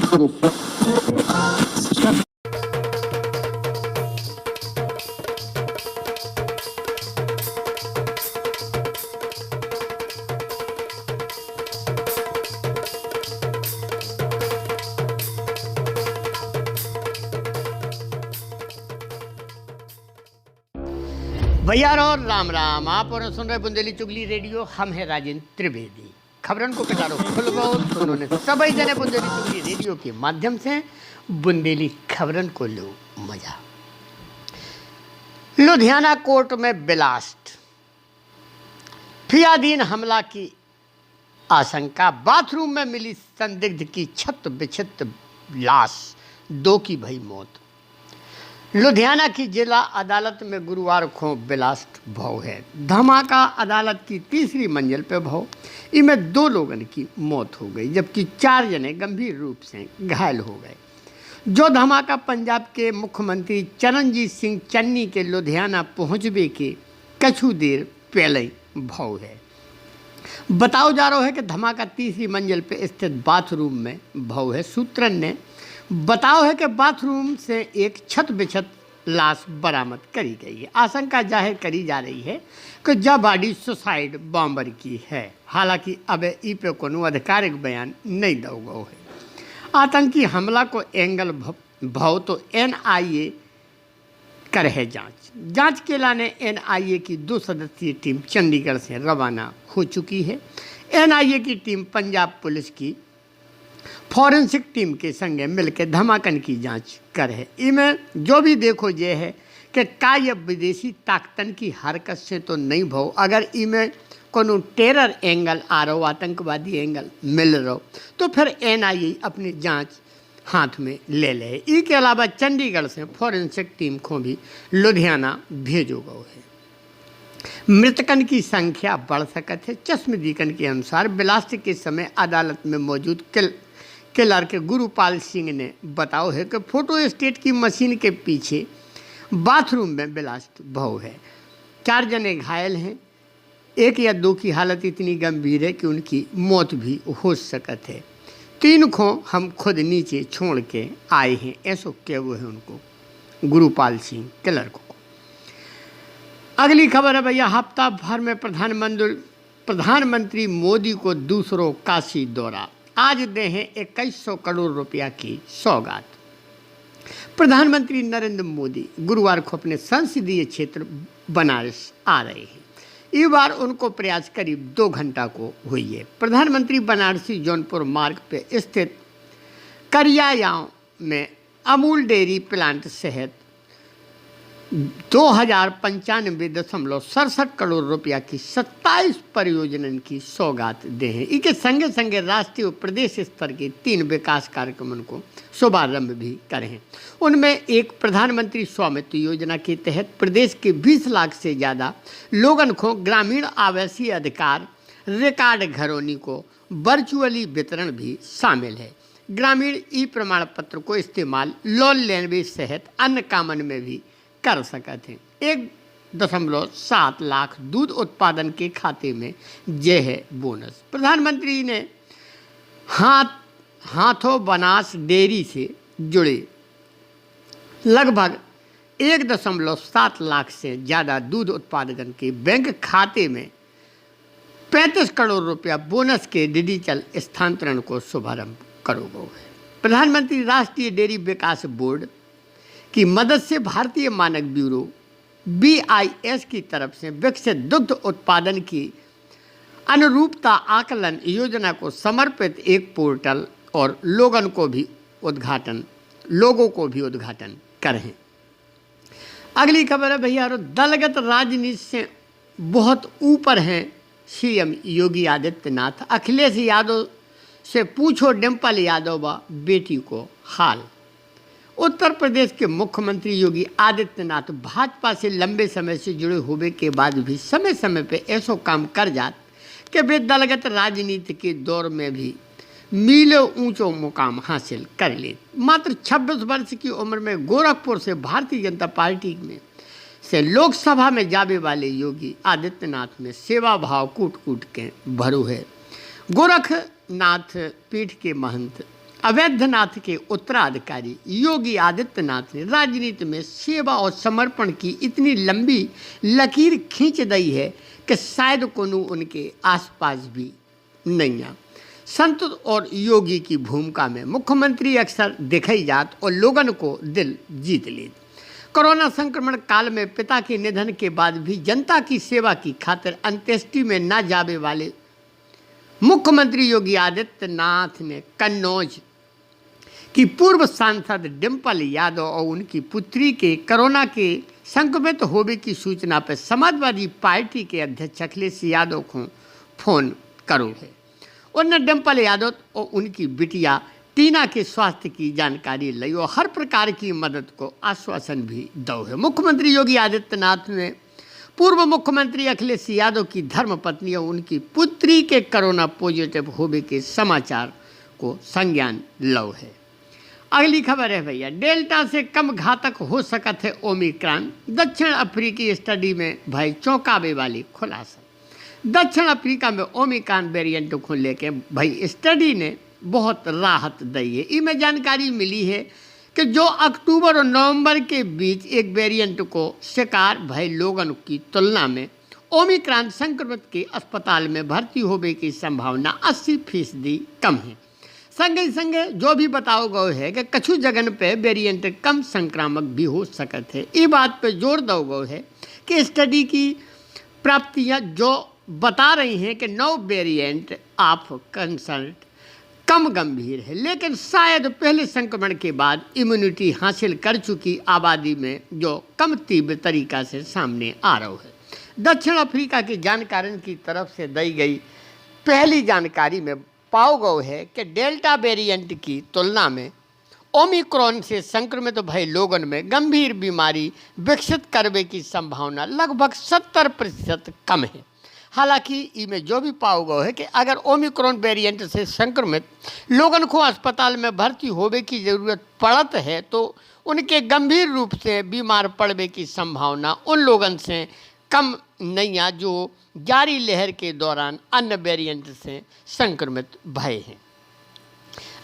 भैया और राम राम। आप और सुन रहे बुंदेली चुगली रेडियो। हम है राजेंद्र त्रिवेदी। खबरन को कटारो खुलवाओ उन्होंने सभी जने बुंदेली चुगली रेडियो के माध्यम से बुंदेली खबरन को लो मजा। लुधियाना कोर्ट में ब्लास्ट, फियादीन हमला की आशंका। बाथरूम में मिली संदिग्ध की छत बिछत लाश, 2 की भई मौत। लुधियाना की जिला अदालत में गुरुवार को ब्लास्ट भव है। धमाका अदालत की 3री मंजिल पे भव। इनमें 2 लोगों की मौत हो गई जबकि 4 जने गंभीर रूप से घायल हो गए। जो धमाका पंजाब के मुख्यमंत्री चरणजीत सिंह चन्नी के लुधियाना पहुंचने के कछु देर पहले भव है। बताओ जा रहा है कि धमाका 3री मंजिल पे स्थित बाथरूम में भव है। सूत्रन ने बताओ है कि बाथरूम से एक छत बिछत लाश बरामद करी गई है। आशंका जाहिर करी जा रही है कि जब बॉडी सुसाइड बॉम्बर की है। हालांकि अब ई पे कोनो आधिकारिक बयान नहीं दो गो है। आतंकी हमला को एंगल भव तो NIA कर है जांच के लाने NIA की 2 सदस्यीय टीम चंडीगढ़ से रवाना हो चुकी है। NIA की टीम पंजाब पुलिस की फॉरेंसिक टीम के संगे मिलकर धमाकन की जांच कर है। इनमें जो भी देखो ये है कि का ये विदेशी ताकतन की हरकत से तो नहीं भव। अगर इनमें कोनो टेरर एंगल आ रहा हो, आतंकवादी एंगल मिल रहा हो, तो फिर NIA अपनी जांच हाथ में ले ले। इसके अलावा चंडीगढ़ से फॉरेंसिक टीम को भी लुधियाना भेजो गो है। मृतकन की संख्या बढ़ सकत है। चश्मदीकन के अनुसार ब्लास्ट के समय अदालत में मौजूद किलर के गुरुपाल सिंह ने बताओ है कि फोटो स्टेट की मशीन के पीछे बाथरूम में ब्लास्ट भव है। 4 जने घायल हैं। 1 या 2 की हालत इतनी गंभीर है कि उनकी मौत भी हो सकत है। 3 को हम खुद नीचे छोड़ के आए हैं, ऐसा क्या वो है उनको, गुरुपाल सिंह किलर को। अगली खबर है भैया, हफ्ता भर में प्रधानमंत्री मोदी को दूसरों काशी दौरा। आज दे हैं 2100 करोड़ रुपया की सौगात। प्रधानमंत्री नरेंद्र मोदी गुरुवार को अपने संसदीय क्षेत्र बनारस आ रहे हैं। इस बार उनको प्रयास करीब 2 घंटा को हुई है। प्रधानमंत्री बनारसी जौनपुर मार्ग पे स्थित करियायाव में अमूल डेयरी प्लांट सहित 2095.67 करोड़ रुपया की 27 परियोजनाओं की सौगात दे हैं। इसके संगे संगे राष्ट्रीय और प्रदेश स्तर के 3 विकास कार्यक्रमों को शुभारंभ भी करें। उनमें एक प्रधानमंत्री स्वामित्व योजना के तहत प्रदेश के 20 लाख से ज़्यादा लोगों को ग्रामीण आवासीय अधिकार रिकॉर्ड घरों को वर्चुअली वितरण भी शामिल है। ग्रामीण ई प्रमाण पत्र को इस्तेमाल लोन लेने सहित अन्य कामन में भी कर सकते हैं। 1.7 लाख दूध उत्पादन के खाते में यह है बोनस। प्रधानमंत्री ने हाथों बनास डेयरी से जुड़े लगभग 1.7 लाख से ज़्यादा दूध उत्पादन के बैंक खाते में 35 करोड़ रुपया बोनस के डिजिटल स्थानांतरण को शुभारंभ करोगे है। प्रधानमंत्री राष्ट्रीय डेयरी विकास बोर्ड की मदद से भारतीय मानक ब्यूरो BIS की तरफ से विकसित दुग्ध उत्पादन की अनुरूपता आकलन योजना को समर्पित एक पोर्टल और लोगों को भी उद्घाटन करें। अगली खबर है भैया, दलगत राजनीति से बहुत ऊपर हैं CM योगी आदित्यनाथ। अखिलेश यादव से पूछो डिम्पल यादव व बेटी को हाल। उत्तर प्रदेश के मुख्यमंत्री योगी आदित्यनाथ भाजपा से लंबे समय से जुड़े होने के बाद भी समय समय पे ऐसा काम कर जात कि वे दलगत राजनीति के दौर में भी मीलों ऊंचो मुकाम हासिल कर ले। मात्र 26 वर्ष की उम्र में गोरखपुर से भारतीय जनता पार्टी में से लोकसभा में जाने वाले योगी आदित्यनाथ में सेवा भाव कूट कूट के भरू है। गोरखनाथ पीठ के महंत अवैधनाथ के उत्तराधिकारी योगी आदित्यनाथ ने राजनीति में सेवा और समर्पण की इतनी लंबी लकीर खींच दी है कि शायद कोनू उनके आसपास भी नहीं आ। संत और योगी की भूमिका में मुख्यमंत्री अक्सर दिखाई जात और लोगन को दिल जीत लेत। कोरोना संक्रमण काल में पिता के निधन के बाद भी जनता की सेवा की खातिर अंत्येष्टि में न जावे वाले मुख्यमंत्री योगी आदित्यनाथ ने कन्नौज की पूर्व सांसद डिम्पल यादव और उनकी पुत्री के कोरोना के संक्रमित होने की सूचना पर समाजवादी पार्टी के अध्यक्ष अखिलेश यादव को फोन करो है। उन्होंने डिम्पल यादव और उनकी बिटिया टीना के स्वास्थ्य की जानकारी ली और हर प्रकार की मदद को आश्वासन भी दो है। मुख्यमंत्री योगी आदित्यनाथ ने पूर्व मुख्यमंत्री अखिलेश यादव की धर्मपत्नी और उनकी पुत्री के कोरोना पॉजिटिव होने के समाचार को संज्ञान लो है। अगली खबर है भैया, डेल्टा से कम घातक हो सकत है ओमिक्रॉन, दक्षिण अफ्रीकी स्टडी में भाई चौंकावे वाली खुलासा। दक्षिण अफ्रीका में ओमिक्रॉन वेरिएंट को लेके भाई स्टडी ने बहुत राहत दी है। इसमें जानकारी मिली है कि जो अक्टूबर और नवंबर के बीच एक वेरिएंट को शिकार भय लोगों की तुलना में ओमिक्रॉन संक्रमित के अस्पताल में भर्ती होने की संभावना 80% कम है। संगे संगे जो भी बताओ गए है कि कछु जगह पे वेरिएंट कम संक्रामक भी हो सकते हैं। ये बात पे जोर दो गए है कि स्टडी की प्राप्तियां जो बता रही हैं कि नौ वेरिएंट ऑफ कंसर्न कम गंभीर है, लेकिन शायद पहले संक्रमण के बाद इम्यूनिटी हासिल कर चुकी आबादी में जो कम तीव्र तरीका से सामने आ रहा है। दक्षिण अफ्रीका की जानकारी की तरफ से दी गई पहली जानकारी में पाओ गए है कि डेल्टा वेरिएंट की तुलना में ओमिक्रॉन से संक्रमित भय लोगों में गंभीर बीमारी विकसित करने की संभावना लगभग 70% कम है। हालांकि इनमें जो भी पाओ गया है कि अगर ओमिक्रॉन वेरिएंट से संक्रमित लोगों को अस्पताल में भर्ती होने की ज़रूरत पड़त है तो उनके गंभीर रूप से बीमार पड़ने की संभावना उन लोगों से कम नहीं है जो जारी लहर के दौरान अन्य वेरिएंट से संक्रमित भय हैं।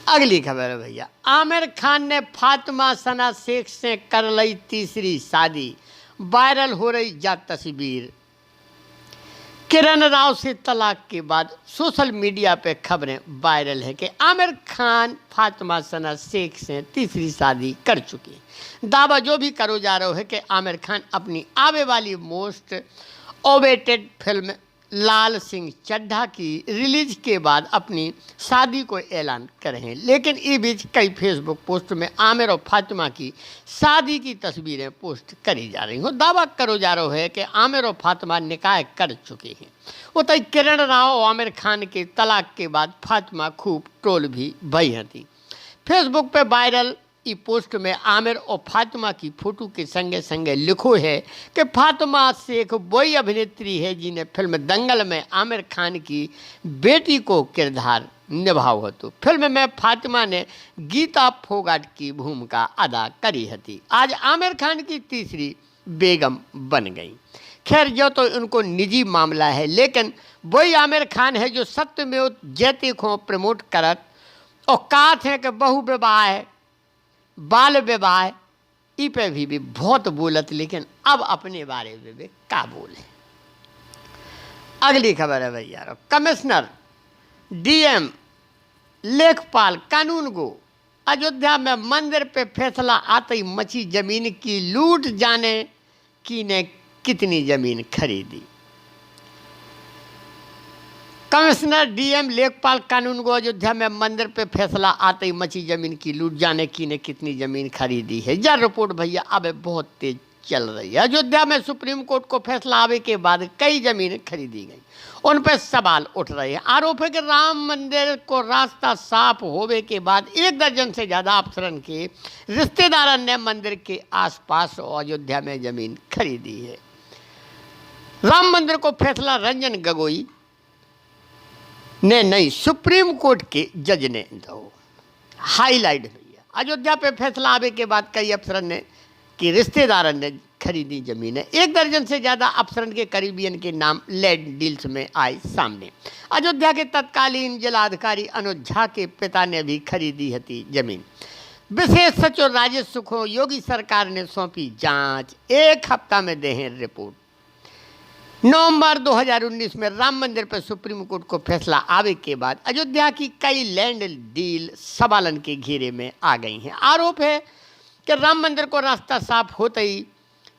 अगली खबर है भैया, आमिर खान ने फातिमा सना शेख से कर ली तीसरी शादी, वायरल हो रही जा तस्वीर। किरण राव से तलाक के बाद सोशल मीडिया पे खबरें वायरल है कि आमिर खान फातिमा सना शेख से तीसरी शादी कर चुके हैं। दावा जो भी करो जा रहा है कि आमिर खान अपनी आने वाली मोस्ट अवेटेड फिल्म लाल सिंह चड्ढा की रिलीज के बाद अपनी शादी को ऐलान करे हैं, लेकिन इस बीच कई फेसबुक पोस्ट में आमिर और फातिमा की शादी की तस्वीरें पोस्ट करी जा रही हैं। दावा करो जा रहा है कि आमिर और फातिमा निकाह कर चुके हैं। उतई किरण राव और आमिर खान के तलाक के बाद फातिमा खूब ट्रोल भी भई थी। फेसबुक पे वायरल इस पोस्ट में आमिर और फातिमा की फोटो के संगे संगे लिखो है कि फातिमा शेख वही अभिनेत्री है जिन्हें फिल्म दंगल में आमिर खान की बेटी को किरदार निभाओ तो फिल्म में फातिमा ने गीता फोगाट की भूमिका अदा करी थी। आज आमिर खान की तीसरी बेगम बन गई। खैर जो तो उनको निजी मामला है, लेकिन वही आमिर खान है जो सत्यमेव जयते को प्रमोट करत और कहा थे कि बहु विवाह बाल विवाह ई पे भी बहुत बोलत, लेकिन अब अपने बारे में भी का बोले। अगली खबर है भैया, कमिश्नर डीएम लेखपाल कानून गो अयोध्या में मंदिर पे फैसला आते ही मची जमीन की लूट, जाने की ने कितनी जमीन खरीदी। कमिश्नर डीएम लेखपाल कानून गो अयोध्या में मंदिर पे फैसला आते ही मची जमीन की लूट, जाने की ने कितनी जमीन खरीदी है। यह रिपोर्ट भैया अब बहुत तेज चल रही है। अयोध्या में सुप्रीम कोर्ट को फैसला आने के बाद कई जमीनें खरीदी गई, उन पर सवाल उठ रहे हैं। आरोप है कि राम मंदिर को रास्ता साफ होने के बाद 1 दर्जन से ज़्यादा अफसरन के रिश्तेदारों ने मंदिर के आसपास अयोध्या में जमीन खरीदी है। राम मंदिर को फैसला रंजन गोगोई ने नहीं, सुप्रीम कोर्ट के जज ने दो। हाईलाइट भैया, अयोध्या पे फैसला आने के बाद कई अफसरन ने कि रिश्तेदारों ने खरीदी जमीनें। 1 दर्जन से ज़्यादा अफसरन के करीबियन के नाम लैंड डील्स में आए सामने। अयोध्या के तत्कालीन जिलाधिकारी अनुज झा के पिता ने भी खरीदी थी जमीन। विशेष सचिव राजेश को योगी सरकार ने सौंपी जांच, 1 हफ्ता में दें रिपोर्ट। नवंबर 2019 में राम मंदिर पर सुप्रीम कोर्ट को फैसला आवे के बाद अयोध्या की कई लैंड डील सवालन के घेरे में आ गई हैं। आरोप है कि राम मंदिर को रास्ता साफ होते ही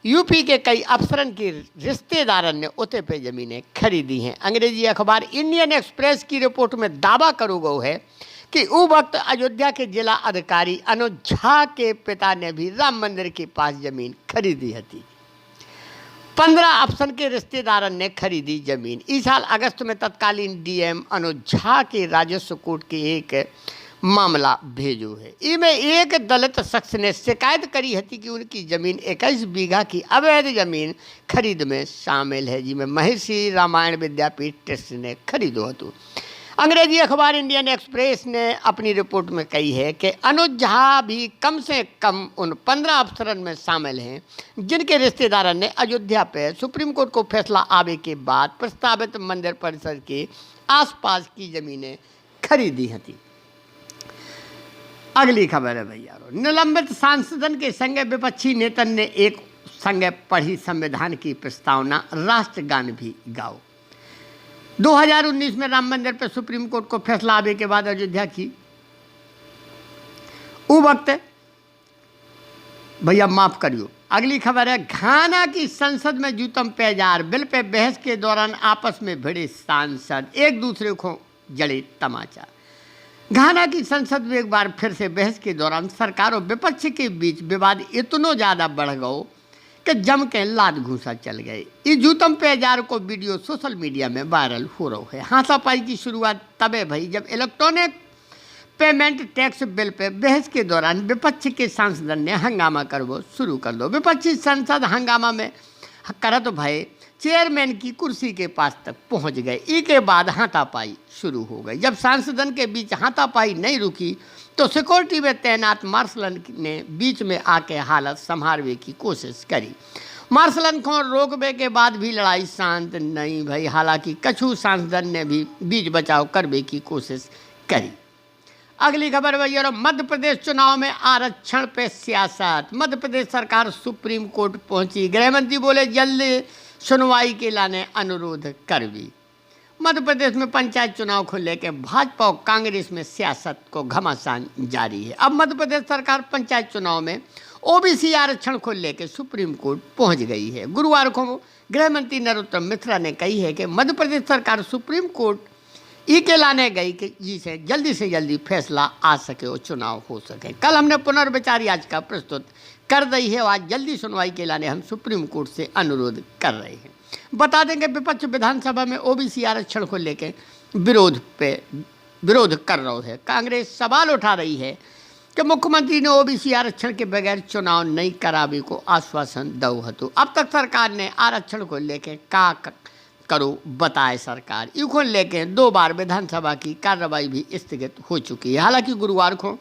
यूपी के कई अफसरन के रिश्तेदारों ने उते पे ज़मीनें खरीदी हैं। अंग्रेजी अखबार इंडियन एक्सप्रेस की रिपोर्ट में दावा करो गो है कि उस वक्त अयोध्या के जिला अधिकारी अनुज झा के पिता ने भी राम मंदिर के पास ज़मीन खरीदी थी। 15 अफसर के रिश्तेदारों ने खरीदी जमीन। इस साल अगस्त में तत्कालीन डीएम अनुज झा के राजस्व कोर्ट के एक मामला भेजो है। इसमें एक दलित शख्स ने शिकायत करी थी कि उनकी ज़मीन 21 बीघा की अवैध ज़मीन खरीद में शामिल है, जिसमें महर्षि रामायण विद्यापीठ ट्रस्ट ने खरीदो हतो। अंग्रेजी अखबार इंडियन एक्सप्रेस ने अपनी रिपोर्ट में कही है कि अनुज झा भी कम से कम उन 15 अफसरन में शामिल हैं जिनके रिश्तेदारों ने अयोध्या पर सुप्रीम कोर्ट को फैसला आवे के बाद प्रस्तावित मंदिर परिसर के आसपास की ज़मीनें खरीदी थी। अगली खबर है भैया, निलंबित सांसदन के संग विपक्षी नेतन ने एक संग पढ़ी संविधान की प्रस्तावना, राष्ट्रगान भी गाओ। 2019 में राम मंदिर पर सुप्रीम कोर्ट को फैसला आने के बाद अयोध्या की उस वक्त भैया माफ करियो। अगली खबर है, घाना की संसद में जूतम पेजार, बिल पे बहस के दौरान आपस में भिड़े सांसद, एक दूसरे को जड़े तमाचा। घाना की संसद में एक बार फिर से बहस के दौरान सरकार और विपक्ष के बीच विवाद इतना ज़्यादा बढ़ गया कि जम के लाद घूसा चल गए। इस जूतम पेजार को वीडियो सोशल मीडिया में वायरल हो रहा है। हाथापाई की शुरुआत तबे भई जब electronic payment tax bill pay बहस के दौरान विपक्ष के सांसदों ने हंगामा करवो शुरू कर दो। विपक्षी सांसद हंगामा में करत भय चेयरमैन की कुर्सी के पास तक पहुंच गए। इसके बाद हाथापाई शुरू हो गई। जब सांसदन के बीच हाथापाई नहीं रुकी तो सिक्योरिटी में तैनात मार्शलन ने बीच में आके हालत संभालने की कोशिश करी। मार्शलन को रोकने के बाद भी लड़ाई शांत नहीं भई। हालांकि कछु सांसदन ने भी बीच बचाव करने की कोशिश करी। अगली खबर भैया, मध्य प्रदेश चुनाव में आरक्षण पे सियासत, मध्य प्रदेश सरकार सुप्रीम कोर्ट पहुंची। गृह मंत्री बोले जल्दी सुनवाई के लाने अनुरोध कर भी। मध्य प्रदेश में पंचायत चुनाव को लेकर भाजपा और कांग्रेस में सियासत को घमासान जारी है। अब मध्य प्रदेश सरकार पंचायत चुनाव में ओबीसी आरक्षण को लेकर सुप्रीम कोर्ट पहुंच गई है। गुरुवार को गृह मंत्री नरोत्तम मिश्रा ने कही है कि मध्य प्रदेश सरकार सुप्रीम कोर्ट ई के लाने गई कि जिसे जल्दी से जल्दी फैसला आ सके और चुनाव हो सके। कल हमने पुनर्विचार याचिका प्रस्तुत कर दी है और आज जल्दी सुनवाई के लाने हम सुप्रीम कोर्ट से अनुरोध कर रहे हैं। बता देंगे विपक्ष विधानसभा में ओबीसी आरक्षण को लेकर विरोध कर रहा है। कांग्रेस सवाल उठा रही है कि मुख्यमंत्री ने ओबीसी आरक्षण के बगैर चुनाव नहीं करावे को आश्वासन दो हतो। अब तक सरकार ने आरक्षण को लेकर का करो बताए सरकार। इसको लेकर 2 बार विधानसभा की कार्रवाई भी स्थगित हो चुकी है। हालांकि गुरुवार को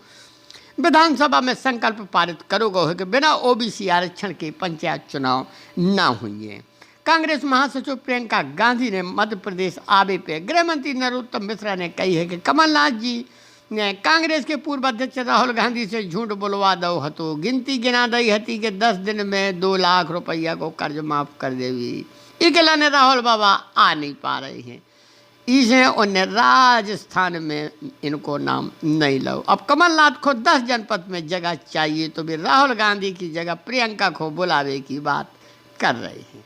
विधानसभा में संकल्प पारित करो गो है कि बिना ओबीसी आरक्षण के पंचायत चुनाव ना हुए। कांग्रेस महासचिव प्रियंका गांधी ने मध्य प्रदेश आवे पे गृह मंत्री नरोत्तम मिश्रा ने कही है कि कमलनाथ जी ने कांग्रेस के पूर्व अध्यक्ष राहुल गांधी से झूठ बोलवा दो हतो। गिनती गिना दी हती कि 10 दिन में 2 लाख रुपया को कर्ज माफ कर देवी। इसके लाने राहुल बाबा आ नहीं पा रहे हैं। इसे उन्हें राजस्थान में इनको नाम नहीं लो। अब कमलनाथ को 10 जनपद में जगह चाहिए तो भी राहुल गांधी की जगह प्रियंका को बुलावे की बात कर रहे हैं।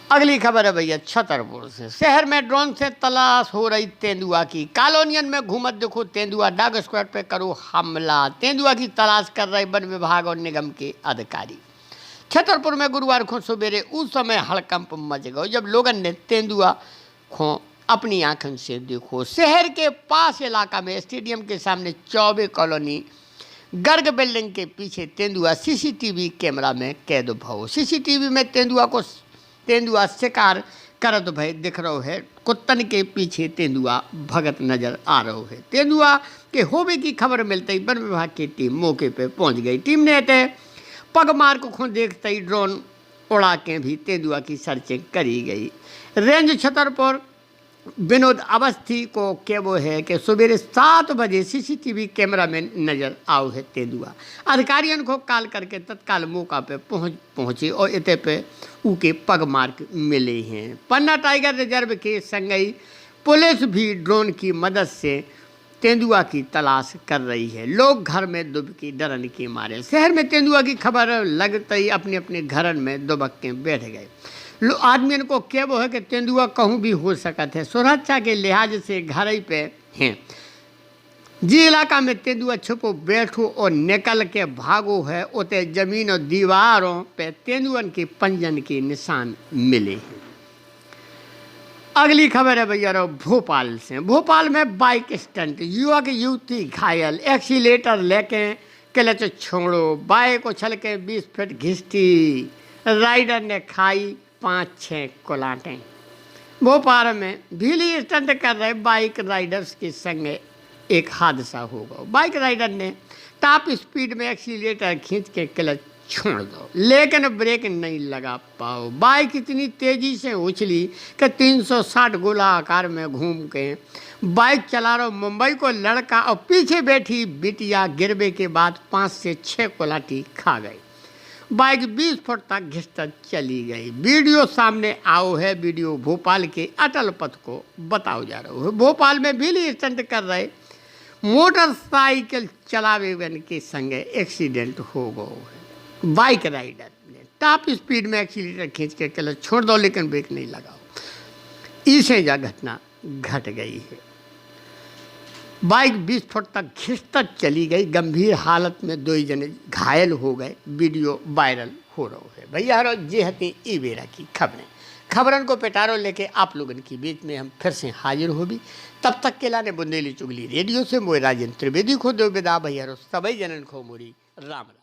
अगली खबर है भैया छतरपुर से। शहर में ड्रोन से तलाश हो रही तेंदुआ की। कॉलोनियन में घूमत देखो तेंदुआ, डाग स्क्वाड पे करो हमला। तेंदुआ की तलाश कर रहे वन विभाग और निगम के अधिकारी। छतरपुर में गुरुवार को सवेरे उस समय हड़कंप मच गया जब लोगों ने तेंदुआ को अपनी आंखों से देखो। शहर के पास इलाका में स्टेडियम के सामने चौबे कॉलोनी गर्ग बिल्डिंग के पीछे तेंदुआ सीसीटीवी कैमरा में कैद भो। सीसीटीवी में तेंदुआ शिकार करत भय दिख रहा है। कुत्तन के पीछे तेंदुआ भगत नजर आ रहा है। तेंदुआ के होवे की खबर मिलते ही वन विभाग की टीम मौके पर पहुंच गई। टीम ने पग मार को खो देखते ही ड्रोन उड़ा के भी तेंदुआ की सर्चिंग करी गई। रेंज छतरपुर विनोद अवस्थी को क्या वो है कि सवेरे 7 बजे सीसीटीवी कैमरा में नजर आओ है तेंदुआ। अधिकारियों को कॉल करके तत्काल मौका पे पहुंचे और इते पे उके पग मार्क मिले हैं। पन्ना टाइगर रिजर्व के संगई पुलिस भी ड्रोन की मदद से तेंदुआ की तलाश कर रही है। लोग घर में दुबकी डरन के मारे शहर में तेंदुआ की खबर लगते ही अपने अपने घर में दुबक के बैठ गए। आदमियों को क्या वो है कि तेंदुआ कहूँ भी हो सकत है, सुरक्षा के लिहाज से घर ही पे हैं। जी इलाका में तेंदुआ छुपो बैठो और निकल के भागो है, उते जमीन और दीवारों पे तेंदुअन के पंजन के निशान मिले हैं। अगली खबर है भैया भोपाल से। भोपाल में बाइक स्टंट, युवक युवती घायल, एक्सीलेटर लेके क्लच छोड़ो, बाइक उछल के 20 फीट घिसटी, राइडर ने खाई 5-6 कुलाटें। भोपाल में भीली स्टंट कर रहे बाइक राइडर्स के संग एक हादसा हो गया। बाइक राइडर ने टॉप स्पीड में एक्सीलेटर खींच के क्लच छोड़ दो, लेकिन ब्रेक नहीं लगा पाओ। बाइक इतनी तेजी से उछली कि 360 गोला आकार में घूम के बाइक चला रहा मुंबई को लड़का और पीछे बैठी बिटिया गिरवे के बाद 5 से 6 कुलाटी खा गई। बाइक 20 फुट तक घिसकर चली गई। वीडियो सामने आओ है। वीडियो भोपाल के अटल पथ को बताओ जा रहा है। भोपाल में भीली स्टंट कर रहे मोटरसाइकिल चलावे के संग एक्सीडेंट हो गया है। बाइक राइडर ने टॉप स्पीड में एक्सीलेटर खींच के क्लच छोड़ दो, लेकिन ब्रेक नहीं लगाओ। इसे यह घटना घट गई है। बाइक 20 फुट तक घिसकर चली गई। गंभीर हालत में 2 जने घायल हो गए। वीडियो वायरल हो रहा है। भैया ये हती ई बेरा की खबरन को पेटारो लेके आप लोगन की बीच में हम फिर से हाजिर हो भी। तब तक के लाने बुंदेली चुगली रेडियो से मोए राजेंद्र त्रिवेदी को दो विदा। भैया सभी जनन को मोरी राम राम।